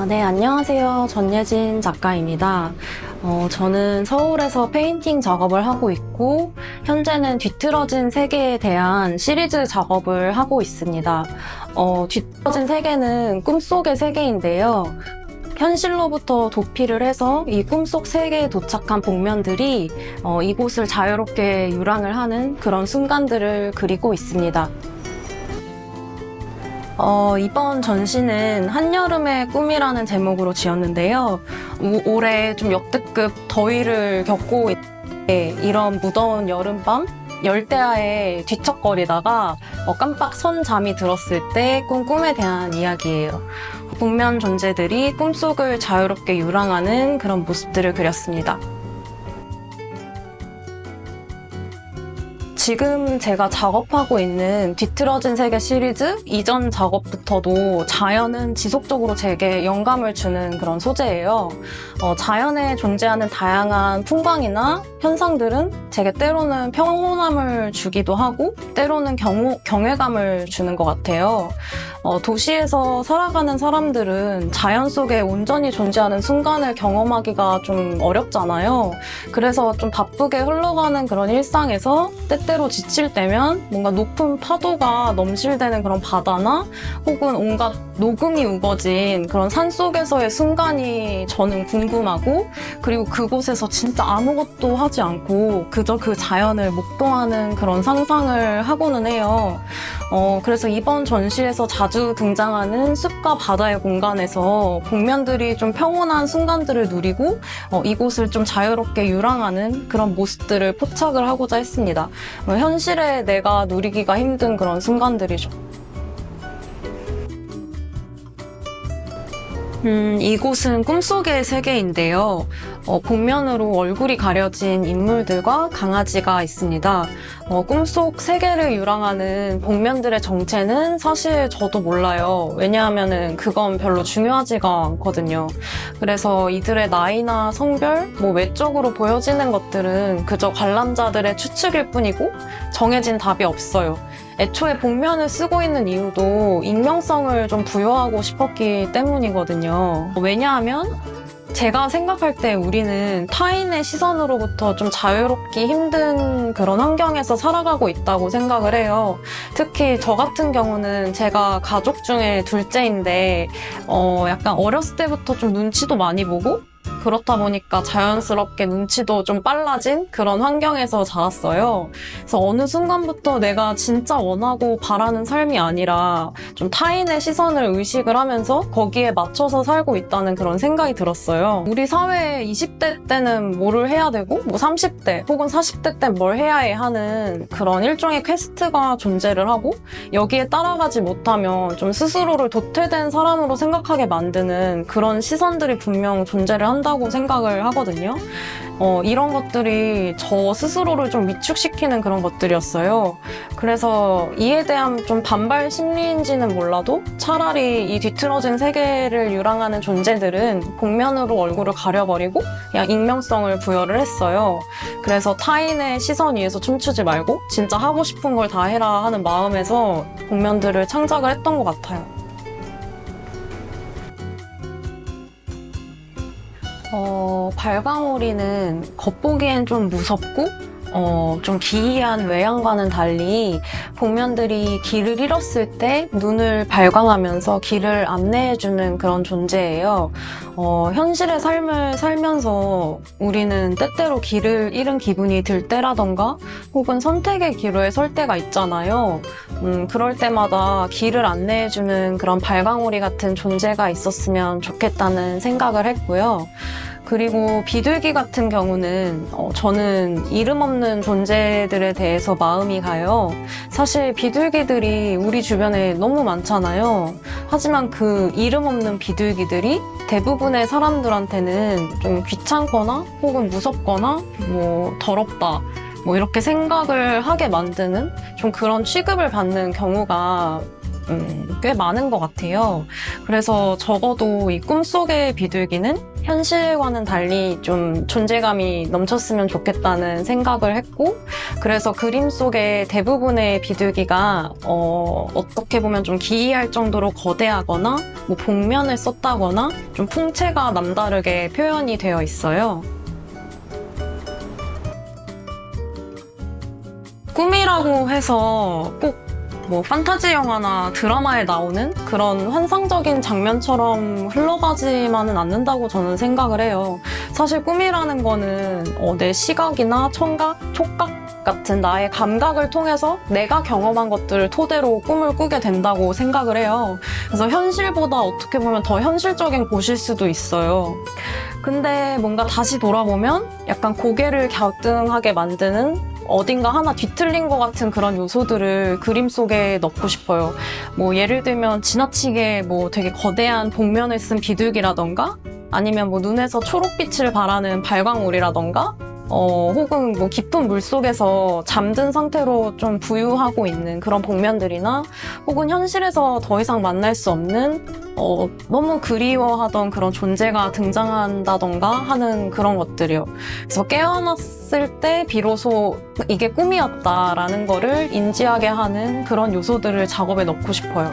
네, 안녕하세요. 전예진 작가입니다. 저는 서울에서 페인팅 작업을 하고 있고, 현재는 뒤틀어진 세계에 대한 시리즈 작업을 하고 있습니다. 뒤틀어진 세계는 꿈속의 세계인데요. 현실로부터 도피를 해서 이 꿈속 세계에 도착한 복면들이 이곳을 자유롭게 유랑을 하는 그런 순간들을 그리고 있습니다. 이번 전시는 한여름의 꿈이라는 제목으로 지었는데요. 올해 좀 역대급 더위를 겪고 있는데 이런 무더운 여름밤 열대야에 뒤척거리다가 깜빡 선잠이 들었을 때 꾼 꿈에 대한 이야기예요. 복면 존재들이 꿈속을 자유롭게 유랑하는 그런 모습들을 그렸습니다. 지금 제가 작업하고 있는 뒤틀어진 세계 시리즈 이전 작업부터도 자연은 지속적으로 제게 영감을 주는 그런 소재예요. 자연에 존재하는 다양한 풍광이나 현상들은 제게 때로는 평온함을 주기도 하고 때로는 경외감을 주는 것 같아요. 도시에서 살아가는 사람들은 자연 속에 온전히 존재하는 순간을 경험하기가 좀 어렵잖아요. 그래서 좀 바쁘게 흘러가는 그런 일상에서 때때로 지칠 때면 뭔가 높은 파도가 넘실대는 그런 바다나 혹은 온갖 녹음이 우거진 그런 산속에서의 순간이 저는 궁금하고, 그리고 그곳에서 진짜 아무것도 하지 않고 그저 그 자연을 목도하는 그런 상상을 하고는 해요. 그래서 이번 전시에서 자주 등장하는 숲과 바다의 공간에서 복면들이 좀 평온한 순간들을 누리고 이곳을 좀 자유롭게 유랑하는 그런 모습들을 포착을 하고자 했습니다. 현실에 내가 누리기가 힘든 그런 순간들이죠. 이곳은 꿈속의 세계인데요. 복면으로 얼굴이 가려진 인물들과 강아지가 있습니다. 꿈속 세계를 유랑하는 복면들의 정체는 사실 저도 몰라요. 왜냐하면은 그건 별로 중요하지가 않거든요. 그래서 이들의 나이나 성별, 외적으로 보여지는 것들은 그저 관람자들의 추측일 뿐이고 정해진 답이 없어요. 애초에 복면을 쓰고 있는 이유도 익명성을 좀 부여하고 싶었기 때문이거든요. 왜냐하면 제가 생각할 때 우리는 타인의 시선으로부터 좀 자유롭기 힘든 그런 환경에서 살아가고 있다고 생각을 해요. 특히 저 같은 경우는 제가 가족 중에 둘째인데 약간 어렸을 때부터 좀 눈치도 많이 보고 그렇다 보니까 자연스럽게 눈치도 좀 빨라진 그런 환경에서 자랐어요. 그래서 어느 순간부터 내가 진짜 원하고 바라는 삶이 아니라 좀 타인의 시선을 의식을 하면서 거기에 맞춰서 살고 있다는 그런 생각이 들었어요. 우리 사회에 20대 때는 뭐를 해야 되고 30대 혹은 40대 때 뭘 해야 해 하는 그런 일종의 퀘스트가 존재를 하고, 여기에 따라가지 못하면 좀 스스로를 도태된 사람으로 생각하게 만드는 그런 시선들이 분명 존재를 한다고 생각을 하거든요. 이런 것들이 저 스스로를 좀 위축시키는 그런 것들이었어요. 그래서 이에 대한 좀 반발 심리인지는 몰라도 차라리 이 뒤틀어진 세계를 유랑하는 존재들은 복면으로 얼굴을 가려버리고 그냥 익명성을 부여를 했어요. 그래서 타인의 시선 위에서 춤추지 말고 진짜 하고 싶은 걸 다 해라 하는 마음에서 복면들을 창작을 했던 것 같아요. 발광오리는 겉보기엔 좀 무섭고 좀 기이한 외양과는 달리 복면들이 길을 잃었을 때 눈을 발광하면서 길을 안내해주는 그런 존재예요. 현실의 삶을 살면서 우리는 때때로 길을 잃은 기분이 들 때라던가 혹은 선택의 기로에 설 때가 있잖아요. 그럴 때마다 길을 안내해주는 그런 발광오리 같은 존재가 있었으면 좋겠다는 생각을 했고요. 그리고 비둘기 같은 경우는 저는 이름 없는 존재들에 대해서 마음이 가요. 사실 비둘기들이 우리 주변에 너무 많잖아요. 하지만 그 이름 없는 비둘기들이 대부분의 사람들한테는 좀 귀찮거나 혹은 무섭거나 더럽다 이렇게 생각을 하게 만드는 좀 그런 취급을 받는 경우가 꽤 많은 것 같아요. 그래서 적어도 이 꿈속의 비둘기는 현실과는 달리 좀 존재감이 넘쳤으면 좋겠다는 생각을 했고, 그래서 그림 속의 대부분의 비둘기가 어떻게 보면 좀 기이할 정도로 거대하거나 뭐 복면을 썼다거나 좀 풍채가 남다르게 표현이 되어 있어요. 꿈이라고 해서 꼭 뭐 판타지 영화나 드라마에 나오는 그런 환상적인 장면처럼 흘러가지만은 않는다고 저는 생각을 해요. 사실 꿈이라는 거는 내 시각이나 청각, 촉각 같은 나의 감각을 통해서 내가 경험한 것들을 토대로 꿈을 꾸게 된다고 생각을 해요. 그래서 현실보다 어떻게 보면 더 현실적인 곳일 수도 있어요. 근데 뭔가 다시 돌아보면 약간 고개를 갸우뚱하게 만드는 어딘가 하나 뒤틀린 것 같은 그런 요소들을 그림 속에 넣고 싶어요. 뭐 예를 들면 지나치게 뭐 되게 거대한 복면을 쓴 비둘기라던가 아니면 뭐 눈에서 초록빛을 발하는 발광오리라던가 혹은 뭐 깊은 물속에서 잠든 상태로 좀 부유하고 있는 그런 복면들이나 혹은 현실에서 더 이상 만날 수 없는 너무 그리워하던 그런 존재가 등장한다던가 하는 그런 것들이요. 그래서 깨어났을 때 비로소 이게 꿈이었다라는 거를 인지하게 하는 그런 요소들을 작업에 넣고 싶어요.